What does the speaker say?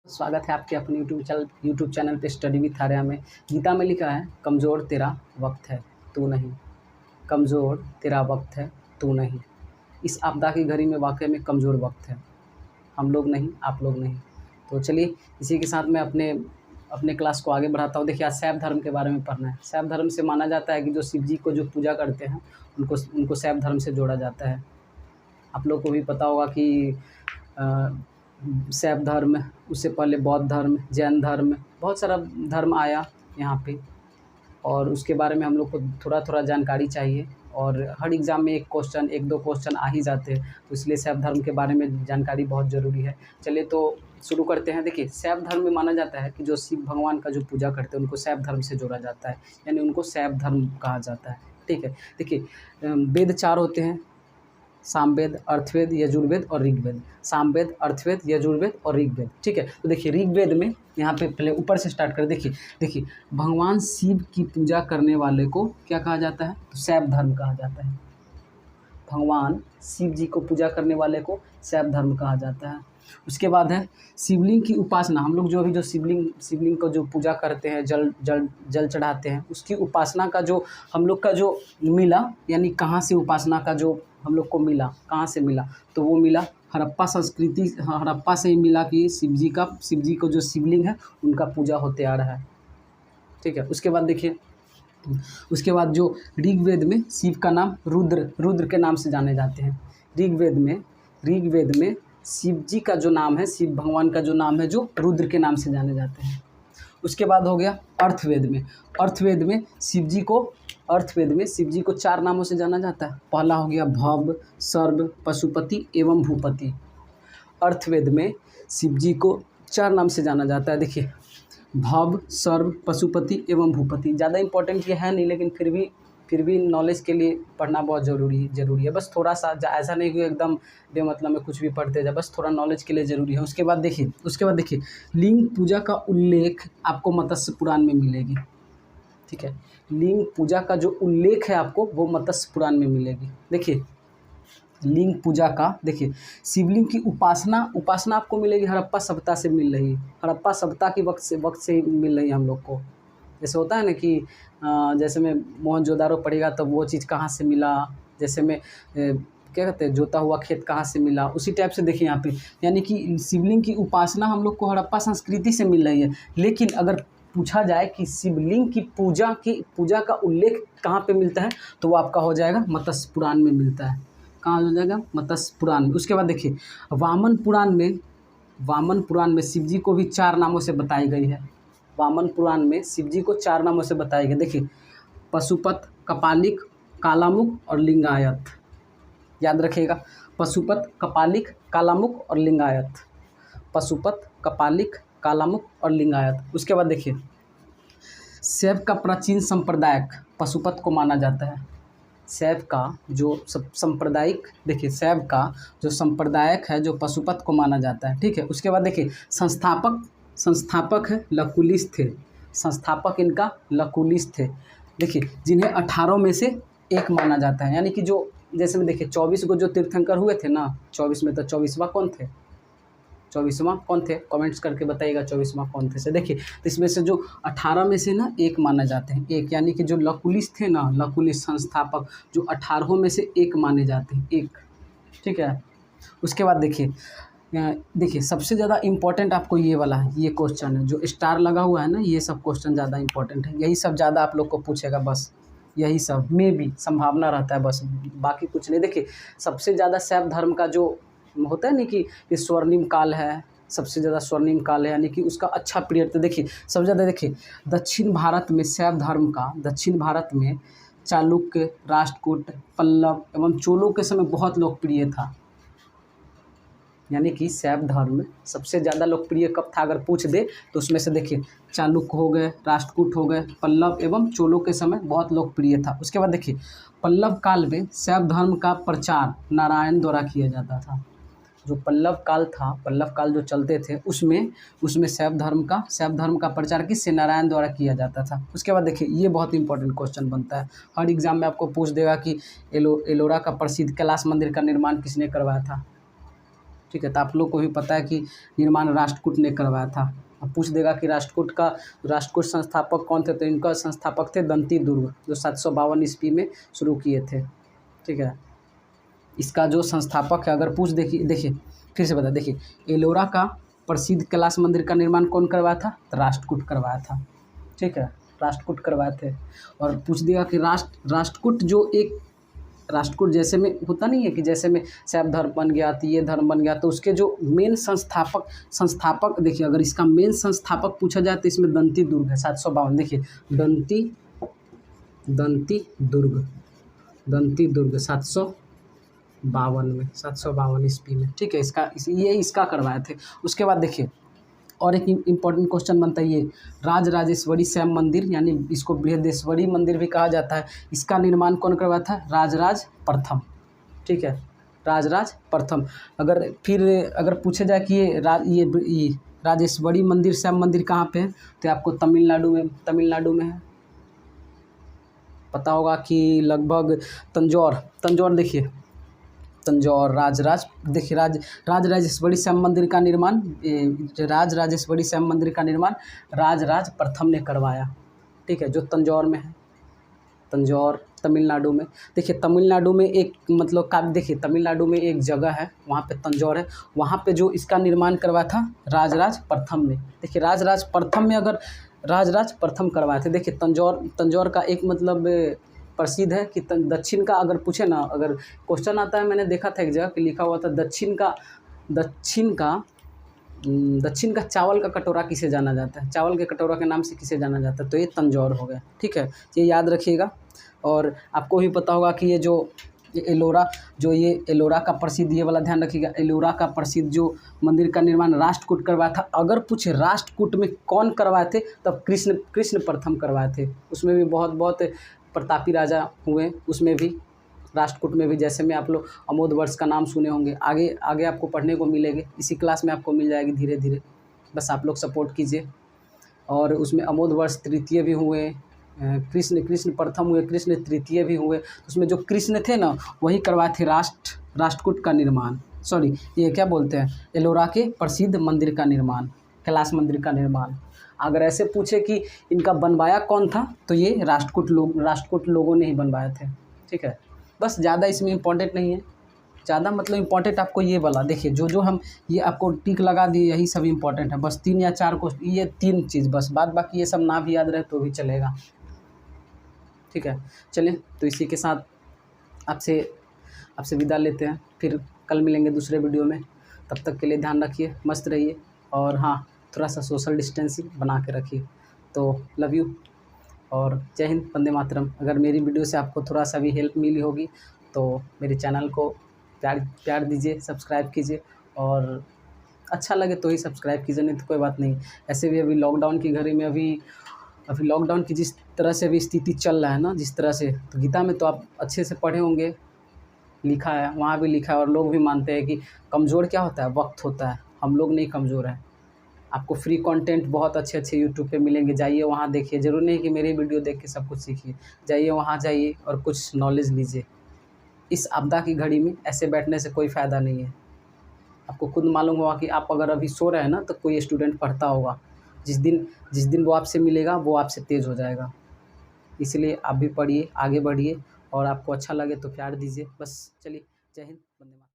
स्वागत है आपके अपने यूट्यूब चैनल पे स्टडी विथ आर्या में। गीता में लिखा है, कमज़ोर तेरा वक्त है तू नहीं, कमज़ोर तेरा वक्त है तू नहीं। इस आपदा की घड़ी में वाकई में कमज़ोर वक्त है, हम लोग नहीं, आप लोग नहीं। तो चलिए इसी के साथ मैं अपने क्लास को आगे बढ़ाता हूँ। देखिए, आज शैव धर्म के बारे में पढ़ना है। शैव धर्म से माना जाता है कि जो शिव जी को जो पूजा करते हैं उनको शैव धर्म से जोड़ा जाता है। आप लोग को भी पता होगा कि शैव धर्म, उससे पहले बौद्ध धर्म, जैन धर्म, बहुत सारा धर्म आया यहाँ पे, और उसके बारे में हम लोग को थोड़ा थोड़ा जानकारी चाहिए। और हर एग्ज़ाम में एक दो क्वेश्चन आ ही जाते हैं, तो इसलिए शैव धर्म के बारे में जानकारी बहुत ज़रूरी है। चलिए तो शुरू करते हैं। देखिए, शैव धर्म में माना जाता है कि जो शिव भगवान का जो पूजा करते हैं उनको शैव धर्म से जोड़ा जाता है, यानी उनको शैव धर्म कहा जाता है। ठीक है। देखिए, वेद 4 होते हैं, सामवेद, अर्थवेद, यजुर्वेद और ऋग्वेद। सामवेद, अर्थवेद, यजुर्वेद और ऋग्वेद। ठीक है। तो देखिए, ऋग्वेद में यहाँ पे पहले ऊपर से स्टार्ट करें। देखिए भगवान शिव की पूजा करने वाले को क्या कहा जाता है? तो शैव धर्म कहा जाता है। भगवान शिव जी को पूजा करने वाले को शैव धर्म कहा जाता है। उसके बाद है शिवलिंग की उपासना। हम लोग जो अभी जो शिवलिंग को जो पूजा करते हैं, जल चढ़ाते हैं, उसकी उपासना का जो हम लोग का जो मिला, यानी कहाँ से उपासना का जो हम लोग को मिला, कहाँ से मिला? तो वो मिला हड़प्पा संस्कृति, हड़प्पा से ही मिला कि शिव जी को जो शिवलिंग है उनका पूजा होते आ रहा है। ठीक है। उसके बाद देखिए, उसके बाद जो ऋग्वेद में शिव का नाम रुद्र के नाम से जाने जाते हैं। ऋग्वेद में शिव जी का जो नाम है, शिव भगवान का जो नाम है, जो रुद्र के नाम से जाने जाते हैं। उसके बाद हो गया अर्थवेद में शिव जी को 4 नामों से जाना जाता है। पहला हो गया भव, सर्व, पशुपति एवं भूपति। अर्थवेद में शिव जी को 4 नाम से जाना जाता है। देखिए, भव, सर्व, पशुपति एवं भूपति। ज़्यादा इंपॉर्टेंट ये है नहीं, लेकिन फिर भी नॉलेज के लिए पढ़ना बहुत ज़रूरी है। बस थोड़ा सा, ऐसा नहीं कि एकदम बेमतलब में कुछ भी पढ़ते जाए, बस थोड़ा नॉलेज के लिए ज़रूरी है। उसके बाद देखिए लिंग पूजा का उल्लेख आपको मत्स्य पुराण में मिलेगी। ठीक है। लिंग पूजा का जो उल्लेख है आपको, वो मत्स्य पुराण में मिलेगी। देखिए, लिंग पूजा का, देखिए शिवलिंग की उपासना आपको मिलेगी हड़प्पा सभ्यता से मिल रही है। हड़प्पा सभ्यता की वक्त से ही मिल रही है हम लोग को। जैसे होता है ना कि जैसे में मोहनजोदारो पढ़ेगा तब वो चीज़ कहाँ से मिला, जैसे में क्या कहते हैं, जोता हुआ खेत कहाँ से मिला, उसी टाइप से देखिए यहाँ पे, यानी कि शिवलिंग की उपासना हम लोग को हड़प्पा संस्कृति से मिल रही है। लेकिन अगर पूछा जाए कि शिवलिंग की पूजा का उल्लेख कहाँ पे मिलता है, तो वो आपका हो जाएगा मत्स्य पुराण में मिलता है। कहाँ हो जाएगा? मत्स्य पुराण में। उसके बाद देखिए, वामन पुराण में शिव जी को भी 4 नामों से बताई गई है। वामन पुराण में शिव जी को 4 नामों से बताई गई। देखिए, पशुपत, कपालिक, कालामुख और लिंगायत। याद रखिएगा, पशुपत, कपालिक, कालामुख और लिंगायत। पशुपत, कपालिक, कालामुख और लिंगायत। उसके बाद देखिए, शैव का प्राचीन संप्रदायक पशुपत को माना जाता है। शैव का जो सांप्रदायिक, देखिए शैव का जो संप्रदायक है, जो पशुपत को माना जाता है। ठीक है। उसके बाद देखिए, संस्थापक है लकुलिस थे। संस्थापक इनका लकुलिस थे। देखिए, जिन्हें 18 में से एक माना जाता है। यानी कि जो जैसे में देखिए 24 को जो तीर्थंकर हुए थे ना, 24 में, तो 24वां कौन थे? 24वां कौन थे? कमेंट्स करके बताइएगा 24वां कौन थे। से देखिए, तो इसमें से जो 18 में से ना एक माना जाते हैं, एक, यानी कि जो लकुलिस थे ना, लकुलिस संस्थापक, जो 18 में से एक माने जाते हैं, एक। ठीक है। उसके बाद देखिए सबसे ज़्यादा इम्पोर्टेंट आपको ये वाला है, ये क्वेश्चन है जो स्टार लगा हुआ है ना, ये सब क्वेश्चन ज़्यादा इम्पोर्टेंट है। यही सब ज़्यादा आप लोग को पूछेगा, बस यही सब में भी संभावना रहता है, बस बाकी कुछ नहीं। देखिए, सबसे ज़्यादा शैव धर्म का जो होता है ना कि स्वर्णिम काल है, सबसे ज़्यादा स्वर्णिम काल है, यानी कि उसका अच्छा पीरियड। तो देखिए, सबसे ज़्यादा देखिए दक्षिण भारत में शैव धर्म का, दक्षिण भारत में चालुक्य, राष्ट्रकूट, पल्लव एवं चोलों के समय बहुत लोकप्रिय था। यानी कि शैव धर्म सबसे ज़्यादा लोकप्रिय कब था अगर पूछ दे, तो उसमें से देखिए चालुक्य हो गए, राष्ट्रकूट हो गए, पल्लव एवं चोलों के समय बहुत लोकप्रिय था। उसके बाद देखिए, पल्लव काल में शैव धर्म का प्रचार नारायण द्वारा किया जाता था। जो पल्लव काल जो चलते थे, उसमें शैव धर्म का प्रचार किससे? नारायण द्वारा किया जाता था। उसके बाद देखिए, ये बहुत इंपॉर्टेंट क्वेश्चन बनता है, हर एग्जाम में आपको पूछ देगा कि एलोरा का प्रसिद्ध कैलाश मंदिर का निर्माण किसने करवाया था? ठीक है, तो आप लोग को भी पता है कि निर्माण राष्ट्रकूट ने करवाया था। अब पूछ देगा कि राष्ट्रकूट संस्थापक कौन थे, तो इनका संस्थापक थे दंती दुर्ग, जो 752 ईस्वी में शुरू किए थे। ठीक है, इसका जो संस्थापक है, अगर पूछ देखिए फिर से बता, देखिए एलोरा का प्रसिद्ध कैलाश मंदिर का निर्माण कौन करवाया था, तो राष्ट्रकूट करवाया था। ठीक है, राष्ट्रकूट करवाए थे। और पूछ दिया कि राष्ट्रकूट जो एक राष्ट्रकूट जैसे में होता नहीं है कि जैसे में शैव धर्म बन गया तो ये धर्म बन गया, तो उसके जो मेन संस्थापक देखिए, अगर इसका मेन संस्थापक पूछा जाए तो इसमें दंती दुर्ग है 752। देखिए दंती दुर्ग 752 ईस्वी में। ठीक है, ये इसका करवाए थे। उसके बाद देखिए और एक इम्पॉर्टेंट क्वेश्चन बनता है, ये राजराजेश्वरी श्याम मंदिर, यानी इसको बृहदेश्वरी मंदिर भी कहा जाता है, इसका निर्माण कौन करवाया था, राजराज प्रथम। ठीक है, राजराज प्रथम। अगर पूछा जाए कि ये राजेश्वरी मंदिर श्याम मंदिर कहाँ पे है, तो आपको तमिलनाडु में है। पता होगा कि लगभग तंजौर देखिए, तंजौर राजराजेश्वरी श्याम मंदिर का निर्माण राजराज प्रथम ने करवाया। ठीक है, जो तंजौर में है, तंजौर तमिलनाडु में। देखिए तमिलनाडु में एक तमिलनाडु में एक जगह है, वहाँ पे तंजौर है, वहाँ पे जो इसका निर्माण करवाया था राजराज प्रथम ने। देखिए राजराज प्रथम में अगर राजराज प्रथम करवाए थे। देखिए तंजौर का एक प्रसिद्ध है कि दक्षिण का, अगर पूछे ना, अगर क्वेश्चन आता है, मैंने देखा था एक जगह कि लिखा हुआ था दक्षिण का चावल का कटोरा किसे जाना जाता है, चावल के कटोरा के नाम से किसे जाना जाता है, तो ये तंजौर हो गया। ठीक है, ये याद रखिएगा। और आपको भी पता होगा कि ये एलोरा का प्रसिद्ध, ये वाला ध्यान रखिएगा, एलोरा का प्रसिद्ध जो मंदिर का निर्माण राष्ट्रकूट करवाया था। अगर पूछे राष्ट्रकूट में कौन करवाए थे, तब कृष्ण प्रथम करवाए थे। उसमें भी बहुत प्रतापी राजा हुए, उसमें भी राष्ट्रकूट में भी, जैसे में आप लोग अमोद वर्ष का नाम सुने होंगे, आगे आपको पढ़ने को मिलेंगे, इसी क्लास में आपको मिल जाएगी धीरे धीरे, बस आप लोग सपोर्ट कीजिए। और उसमें अमोद वर्ष तृतीय भी हुए, कृष्ण प्रथम हुए, कृष्ण तृतीय भी हुए। उसमें जो कृष्ण थे ना, वही करवाए थे राष्ट्रकूट का निर्माण, ये क्या बोलते हैं, एलोरा के प्रसिद्ध मंदिर का निर्माण, कैलाश मंदिर का निर्माण। अगर ऐसे पूछे कि इनका बनवाया कौन था, तो ये राष्ट्रकूट लोगों ने ही बनवाए थे। ठीक है, बस ज़्यादा इसमें इम्पोर्टेंट नहीं है, ज़्यादा इम्पोर्टेंट आपको ये वाला देखिए, जो हम ये आपको टिक लगा दिए, यही सब इम्पोर्टेंट है। बस 3 या 4 को, ये 3 चीज़ बस, बाकी ये सब ना भी याद रहे तो भी चलेगा। ठीक है, चलिए, तो इसी के साथ आपसे विदा लेते हैं, फिर कल मिलेंगे दूसरे वीडियो में। तब तक के लिए ध्यान रखिए, मस्त रहिए, और हाँ, थोड़ा सा सोशल डिस्टेंसिंग बना के रखिए। तो लव यू और जय हिंद, वंदे मातरम। अगर मेरी वीडियो से आपको थोड़ा सा भी हेल्प मिली होगी तो मेरे चैनल को प्यार दीजिए, सब्सक्राइब कीजिए, और अच्छा लगे तो ही सब्सक्राइब कीजिए, नहीं तो कोई बात नहीं। ऐसे भी अभी लॉकडाउन की घड़ी में अभी लॉकडाउन की जिस तरह से अभी स्थिति चल रहा है ना, जिस तरह से, तो गीता में तो आप अच्छे से पढ़े होंगे, लिखा है, वहाँ भी लिखा है, और लोग भी मानते हैं कि कमज़ोर क्या होता है, वक्त होता है। हम लोग नहीं कमज़ोर हैं। आपको फ्री कंटेंट बहुत अच्छे यूट्यूब पे मिलेंगे, जाइए वहाँ देखिए। ज़रूरी नहीं कि मेरी वीडियो देख के सब कुछ सीखिए, जाइए वहाँ जाइए और कुछ नॉलेज लीजिए। इस आपदा की घड़ी में ऐसे बैठने से कोई फ़ायदा नहीं है। आपको खुद मालूम होगा कि आप अगर अभी सो रहे हैं ना, तो कोई स्टूडेंट पढ़ता होगा, जिस दिन वो आपसे मिलेगा, वो आपसे तेज़ हो जाएगा। इसलिए आप भी पढ़िए, आगे बढ़िए, और आपको अच्छा लगे तो प्यार दीजिए। बस चलिए, जय हिंद, वंदे मातरम।